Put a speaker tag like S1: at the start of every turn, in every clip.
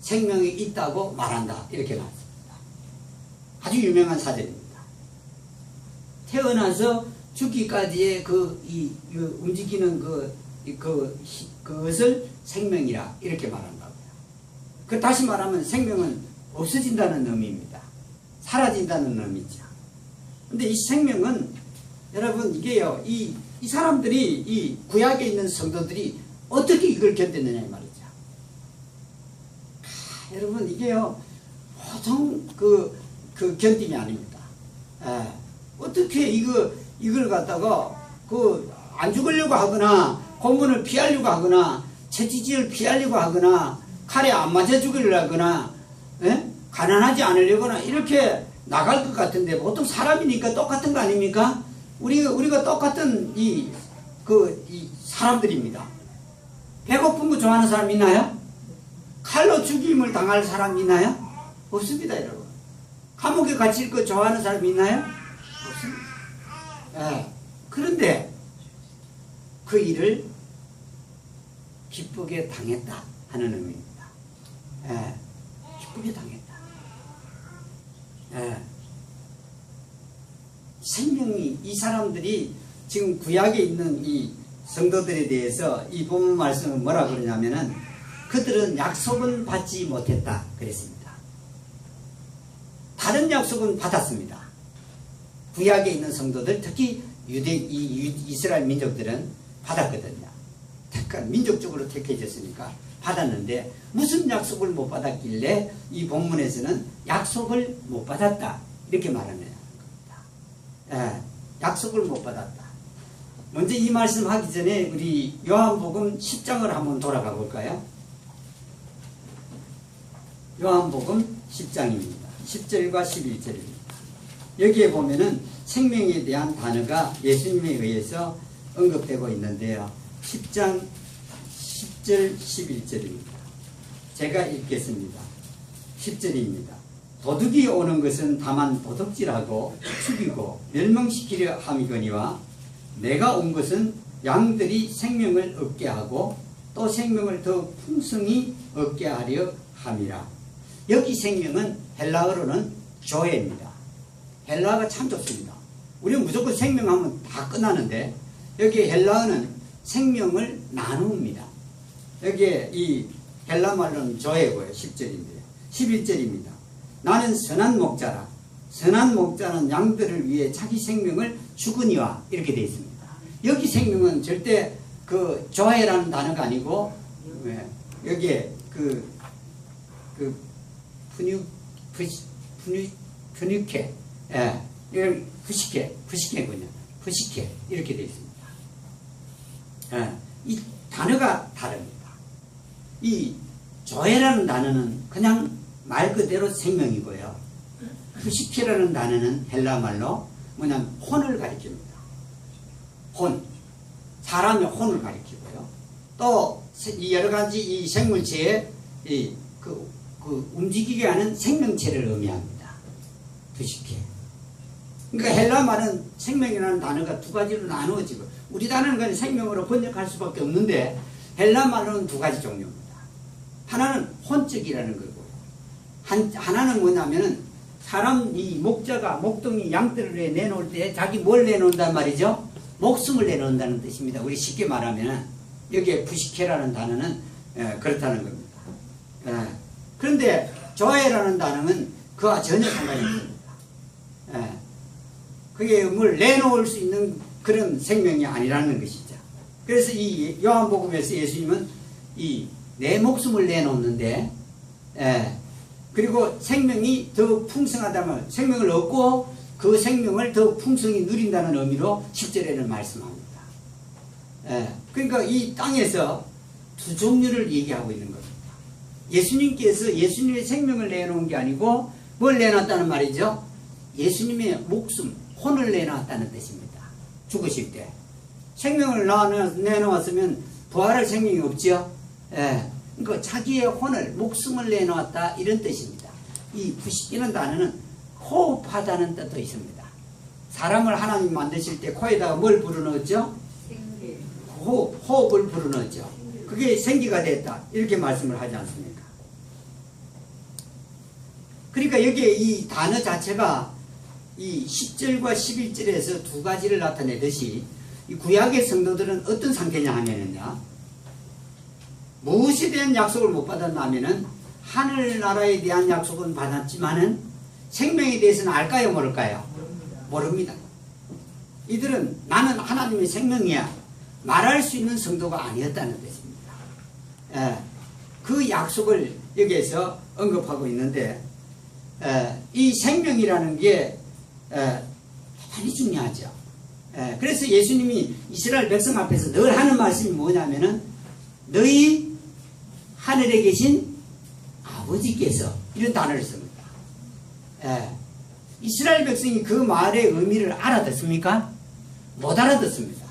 S1: 생명이 있다고 말한다. 이렇게 나왔습니다. 아주 유명한 사전입니다. 태어나서 죽기까지의 움직이는 그것을 생명이라 이렇게 말한다고요. 다시 말하면 생명은 없어진다는 의미입니다. 사라진다는 의미죠. 근데 이 생명은 여러분 이게요, 이 사람들이 이 구약에 있는 성도들이 어떻게 이걸 견뎠느냐 이 말이죠. 여러분 이게요 보통 그 견딤이 아닙니다. 어떻게 이걸 갖다가 안 죽으려고 하거나 고문을 피하려고 하거나 채찍질을 피하려고 하거나 칼에 안 맞아 죽이려고 하거나 가난하지 않으려거나 이렇게 나갈 것 같은데 보통 사람이니까 똑같은 거 아닙니까? 우리가 똑같은 이 사람들입니다. 배고픈 거 좋아하는 사람 있나요? 칼로 죽임을 당할 사람 있나요? 없습니다, 여러분. 감옥에 갇힐 거 좋아하는 사람 있나요? 없습니다. 그런데 그 일을 기쁘게 당했다 하는 의미입니다. 기쁘게 당했다. 생명이, 이 사람들이 지금 구약에 있는 이 성도들에 대해서 이 본문 말씀은 뭐라 그러냐면은 그들은 약속은 받지 못했다 그랬습니다. 다른 약속은 받았습니다. 구약에 있는 성도들, 특히 이스라엘 민족들은 받았거든요. 민족적으로 택해졌으니까 받았는데 무슨 약속을 못 받았길래 이 본문에서는 약속을 못 받았다 이렇게 말하는 겁니다. 약속을 못 받았다. 먼저 이 말씀 하기 전에 우리 요한복음 10장을 한번 돌아가 볼까요? 요한복음 10장입니다. 10절과 11절입니다. 여기에 보면은 생명에 대한 단어가 예수님에 의해서 언급되고 있는데요. 10장 10절 11절입니다. 제가 읽겠습니다. 10절입니다. 도둑이 오는 것은 다만 도둑질하고 죽이고 멸망시키려 함이거니와 내가 온 것은 양들이 생명을 얻게 하고 또 생명을 더 풍성히 얻게 하려 함이라. 여기 생명은 헬라어로는 조에입니다. 헬라어가 참 좋습니다. 우리는 무조건 생명하면 다 끝나는데 여기 헬라어는 생명을 나눕니다. 여기에 이 헬라 말로는 조에고요. 10절인데요. 11절입니다. 나는 선한 목자라. 선한 목자는 양들을 위해 자기 생명을 주거니와 이렇게 되어 있습니다. 여기 생명은 절대 그 조에라는 단어가 아니고 여기에 푸뉴케 푸시케군요. 푸시케 이렇게 되어 있습니다. 이 단어가 다릅니다. 이 조에라는 단어는 그냥 말 그대로 생명이고요. 푸시케라는 단어는 헬라 말로 뭐냐면 혼을 가리킵니다. 혼, 사람의 혼을 가리키고요. 또 여러 가지 이 생물체의 움직이게 하는 생명체를 의미합니다. 푸시케. 그러니까 헬라 말은 생명이라는 단어가 두 가지로 나누어지고 우리 단어는 그냥 생명으로 번역할 수밖에 없는데 헬라 말은 두 가지 종류입니다. 하나는 혼적이라는 거고 하나는 뭐냐면은 사람 이 목자가 목동이 양떼를 내놓을 때 자기 뭘 내놓는단 말이죠? 목숨을 내놓는다는 뜻입니다. 우리 쉽게 말하면 여기에 푸시케라는 단어는 그렇다는 겁니다. 그런데 조에라는 단어는 그와 전혀 상관이 없습니다. 그게 뭘 내놓을 수 있는 그런 생명이 아니라는 것이죠. 그래서 이 요한복음에서 예수님은 이 내 목숨을 내놓는데 그리고 생명이 더 풍성하다면 생명을 얻고 그 생명을 더 풍성히 누린다는 의미로 10절에는 말씀합니다. 그러니까 이 땅에서 두 종류를 얘기하고 있는 겁니다. 예수님께서 예수님의 생명을 내놓은 게 아니고 뭘 내놨다는 말이죠? 예수님의 목숨, 혼을 내놨다는 뜻입니다. 죽으실 때. 생명을 내놓았으면 부활할 생명이 없죠? 그러니까 자기의 혼을, 목숨을 내놓았다 이런 뜻입니다. 이 푸시키는 단어는 호흡하다는 뜻도 있습니다. 사람을 하나님 만드실 때 코에다가 뭘 불어넣었죠? 호흡을 불어넣었죠. 그게 생기가 됐다 이렇게 말씀을 하지 않습니까? 그러니까 여기에 이 단어 자체가 이 10절과 11절에서 두 가지를 나타내듯이 이 구약의 성도들은 어떤 상태냐 하면은요, 무엇에 대한 약속을 못 받았나 하면은 하늘나라에 대한 약속은 받았지만은 생명에 대해서는 알까요, 모를까요? 모릅니다. 이들은 나는 하나님의 생명이야 말할 수 있는 성도가 아니었다는 뜻입니다. 그 약속을 여기에서 언급하고 있는데, 이 생명이라는 게 대단히 중요하죠. 그래서 예수님이 이스라엘 백성 앞에서 늘 하는 말씀이 뭐냐면은 너희 하늘에 계신 아버지께서, 이런 단어를 씁니다. 이스라엘 백성이 그 말의 의미를 알아듣습니까? 못 알아듣습니다.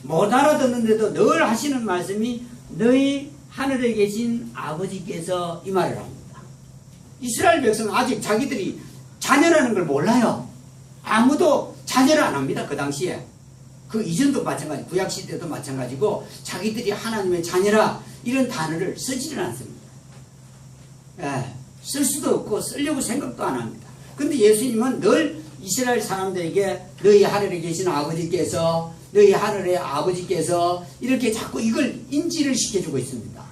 S1: 못 알아듣는데도 늘 하시는 말씀이 너희 하늘에 계신 아버지께서, 이 말을 합니다. 이스라엘 백성은 아직 자기들이 자녀라는 걸 몰라요. 아무도 자녀를 안 합니다. 그 당시에. 그 이전도 마찬가지, 구약시대도 마찬가지고 자기들이 하나님의 자녀라 이런 단어를 쓰지를 않습니다. 쓸 수도 없고 쓰려고 생각도 안 합니다. 근데 예수님은 늘 이스라엘 사람들에게 너희 하늘에 계신 아버지께서, 너희 하늘의 아버지께서 이렇게 자꾸 이걸 인지를 시켜주고 있습니다.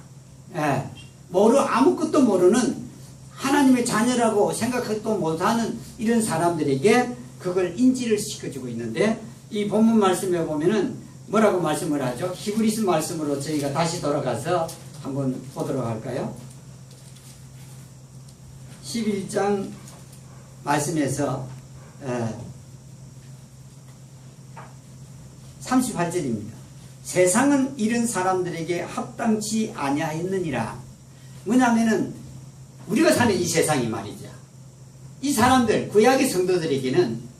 S1: 아무것도 모르는 하나님의 자녀라고 생각하지도 못하는 이런 사람들에게 그걸 인지를 시켜주고 있는데, 이 본문 말씀에 보면은 뭐라고 말씀을 하죠? 히브리서 말씀으로 저희가 다시 돌아가서 한번 보도록 할까요? 11장 말씀에서 38절입니다. 세상은 이런 사람들에게 합당치 아니하였느니라. 뭐냐면은 우리가 사는 이 세상이 말이죠, 이 사람들, 구약의 성도들에게는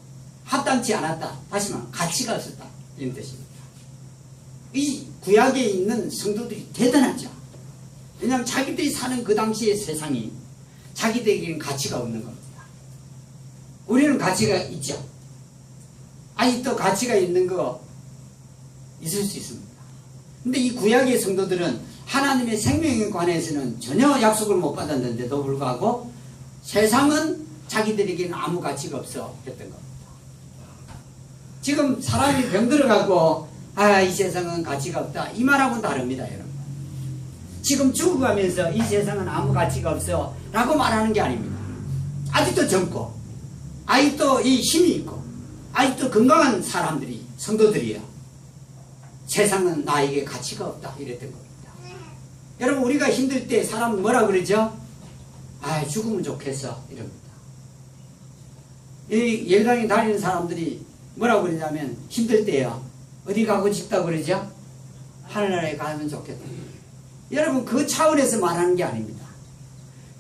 S1: 합당치 않았다. 다시 말하면 가치가 없었다, 이런 뜻입니다. 이 구약에 있는 성도들이 대단하죠. 왜냐하면 자기들이 사는 그 당시의 세상이 자기들에게는 가치가 없는 겁니다. 우리는 가치가 있죠. 아직도 가치가 있는 거 있을 수 있습니다. 근데 이 구약의 성도들은 하나님의 생명에 관해서는 전혀 약속을 못 받았는데도 불구하고 세상은 자기들에게는 아무 가치가 없어 했던 겁니다. 지금 사람이 병들어가고 이 세상은 가치가 없다, 이 말하고는 다릅니다, 여러분. 지금 죽어가면서 이 세상은 아무 가치가 없어 라고 말하는 게 아닙니다. 아직도 젊고 아직도 이 힘이 있고 아직도 건강한 사람들이, 성도들이요, 세상은 나에게 가치가 없다 이랬던 겁니다. 여러분, 우리가 힘들 때 사람은 뭐라 그러죠? 죽으면 좋겠어 이럽니다. 이 예배당에 다니는 사람들이 뭐라고 그러냐면 힘들 때요, 어디 가고 싶다고 그러죠? 하늘나라에 가면 좋겠다. 여러분, 그 차원에서 말하는 게 아닙니다.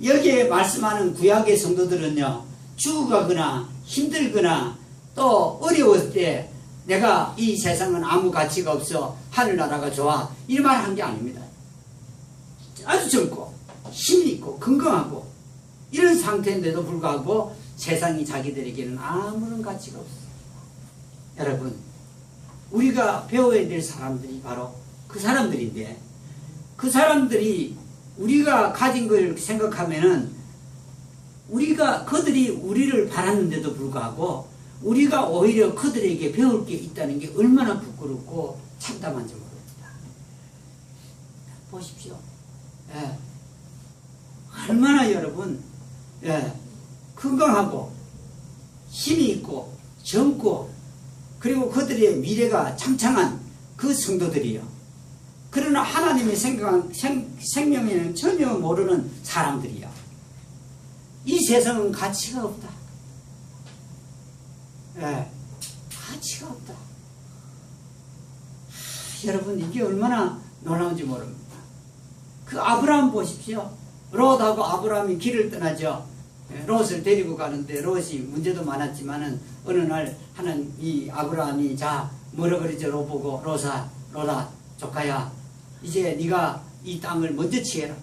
S1: 여기에 말씀하는 구약의 성도들은요, 죽어가거나 힘들거나 또 어려울 때 내가 이 세상은 아무 가치가 없어, 하늘나라가 좋아, 이 말 한 게 아닙니다. 아주 젊고 힘이 있고 건강하고 이런 상태인데도 불구하고 세상이 자기들에게는 아무런 가치가 없습니다. 여러분, 우리가 배워야 될 사람들이 바로 그 사람들인데, 그 사람들이 우리가 가진 걸 생각하면은 그들이 우리를 바랐는데도 불구하고 우리가 오히려 그들에게 배울 게 있다는 게 얼마나 부끄럽고 참담한지 모릅니다. 보십시오. 얼마나 여러분 건강하고 힘이 있고 젊고 그리고 그들의 미래가 창창한 그 성도들이요. 그러나 하나님의 생명에는 전혀 모르는 사람들이요. 이 세상은 가치가 없다. 가치가 없다. 여러분, 이게 얼마나 놀라운지 모릅니다. 그 아브라함 보십시오. 롯하고 아브라함이 길을 떠나죠. 롯을 데리고 가는데 롯이 문제도 많았지만은 어느 날 하는 이 아브라함이 뭐라 그러죠? 롯 보고 롯아 조카야, 이제 네가 이 땅을 먼저 취해라.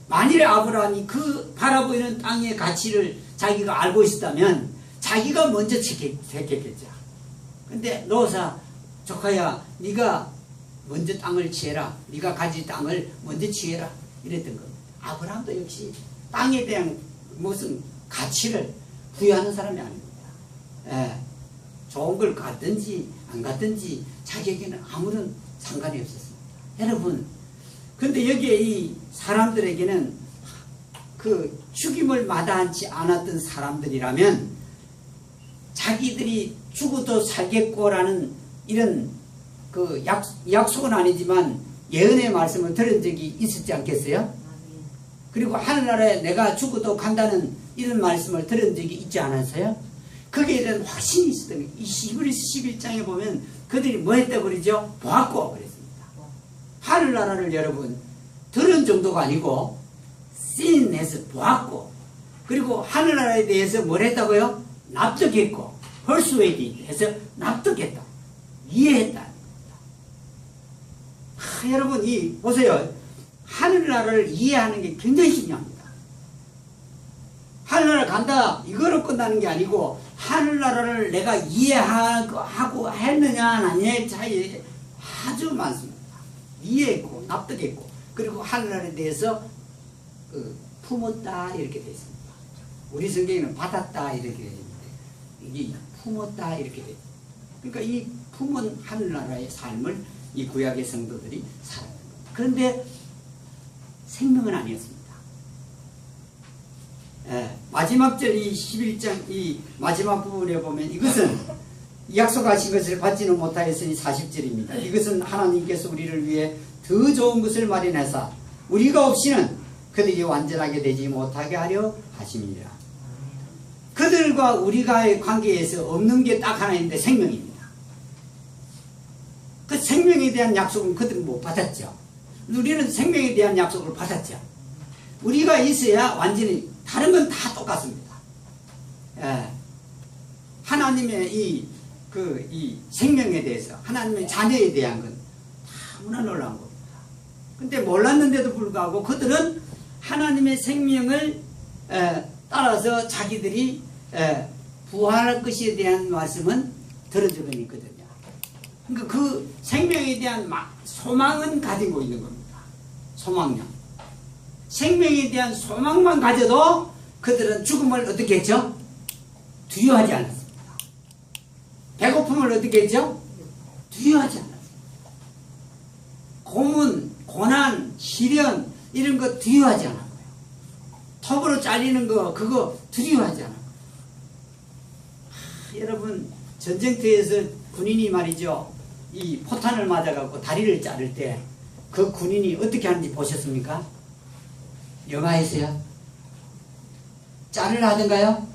S1: 만일에 아브라함이 그 바라보이는 땅의 가치를 자기가 알고 있었다면 자기가 먼저 택했겠죠. 근데 롯아 조카야, 네가 먼저 땅을 취해라. 네가 가진 땅을 먼저 취해라. 이랬던 겁니다. 아브라함도 역시 땅에 대한 무슨 가치를 부여하는 사람이 아닙니다. 예, 좋은 걸 갖든지 안 갖든지 자기에게는 아무런 상관이 없었습니다. 여러분, 근데 여기에 이 사람들에게는 그 죽임을 마다하지 않았던 사람들이라면 자기들이 죽어도 살겠고라는 이런 그 약속은 아니지만 예언의 말씀을 들은 적이 있었지 않겠어요? 그리고 하늘나라에 내가 죽어도 간다는 이런 말씀을 들은 적이 있지 않았어요? 거기에 대한 확신이 있었던 거예요. 이 히브리서 11장에 보면 그들이 뭐 했다고 그러죠? 보았고 그랬습니다. 하늘나라를 여러분 들은 정도가 아니고 씬해서 보았고, 그리고 하늘나라에 대해서 뭘 했다고요? 납득했고, persuade 해서 납득했다, 이해했다. 여러분 보세요. 하늘나라를 이해하는 게 굉장히 중요합니다. 하늘나라 간다 이거로 끝나는 게 아니고 하늘나라를 내가 이해하고 했느냐 안 했느냐의 차이 아주 많습니다. 이해했고 납득했고, 그리고 하늘나라에 대해서 품었다 이렇게 되어 있습니다. 우리 성경에는 받았다 이렇게 되어 있는데 이게 품었다 이렇게 되어 있습니다. 그러니까 이 품은 하늘나라의 삶을 이 구약의 성도들이 살아가는 겁니다. 그런데 생명은 아니었습니다. 마지막 절 이 11장 이 마지막 부분에 보면 이것은 약속하신 것을 받지는 못하였으니 40절입니다. 이것은 하나님께서 우리를 위해 더 좋은 것을 마련하사 우리가 없이는 그들이 완전하게 되지 못하게 하려 하심이라. 그들과 우리가의 관계에서 없는 게 딱 하나 있는데 생명입니다. 그 생명에 대한 약속은 그들은 못 받았죠. 우리는 생명에 대한 약속을 받았죠. 우리가 있어야 완전히, 다른 건 다 똑같습니다. 하나님의 이 생명에 대해서, 하나님의 자녀에 대한 건 너무나 놀라운 겁니다. 근데 몰랐는데도 불구하고 그들은 하나님의 생명을 따라서 자기들이 부활할 것에 대한 말씀은 들은 적은 있거든요. 그러니까 그 생명에 대한 소망은 가지고 있는 겁니다. 소망력. 생명에 대한 소망만 가져도 그들은 죽음을 어떻게 했죠? 두려워하지 않았습니다. 배고픔을 어떻게 했죠? 두려워하지 않았습니다. 고문, 고난, 시련 이런 거 두려워하지 않았고요. 톱으로 잘리는 거 그거 두려워하지 않았고요. 여러분, 전쟁터에서 군인이 말이죠, 이 포탄을 맞아갖고 다리를 자를 때 그 군인이 어떻게 하는지 보셨습니까? 영화에서요? 자를 하던가요?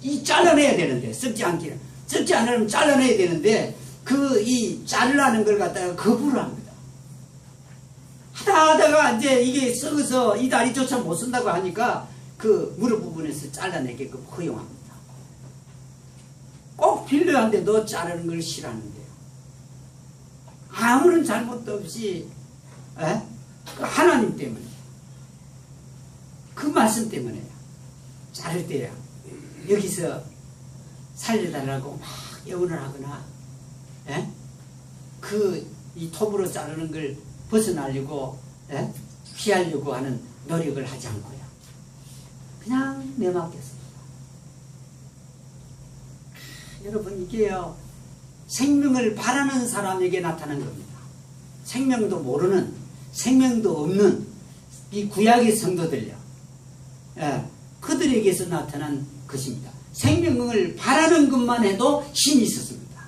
S1: 이 잘라내야 되는데, 썩지 않으면 잘라내야 되는데 이 자르라는 걸 갖다가 거부를 합니다. 하다가 이제 이게 썩어서 이 다리조차 못 쓴다고 하니까 그 무릎 부분에서 잘라내게끔 허용합니다. 꼭 필요한데 너 자르는 걸 싫어하는데요. 아무런 잘못도 없이 그 하나님 때문에, 그 말씀 때문에 자를 때야 여기서 살려달라고 막 애원을 하거나 이 톱으로 자르는 걸 벗어나려고 피하려고 하는 노력을 하지 않고요. 그냥 내맡겼습니다. 여러분, 이게요, 생명을 바라는 사람에게 나타난 겁니다. 생명도 모르는, 생명도 없는 이 구약의 성도들요, 그들에게서 나타난 것입니다. 생명을 바라는 것만 해도 힘이 있었습니다.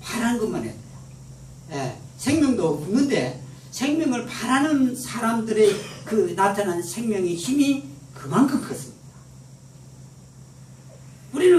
S1: 바라는 것만 해도요. 생명도 없는데 생명을 바라는 사람들의 그 나타난 생명의 힘이 그만큼 컸습니다. 우리는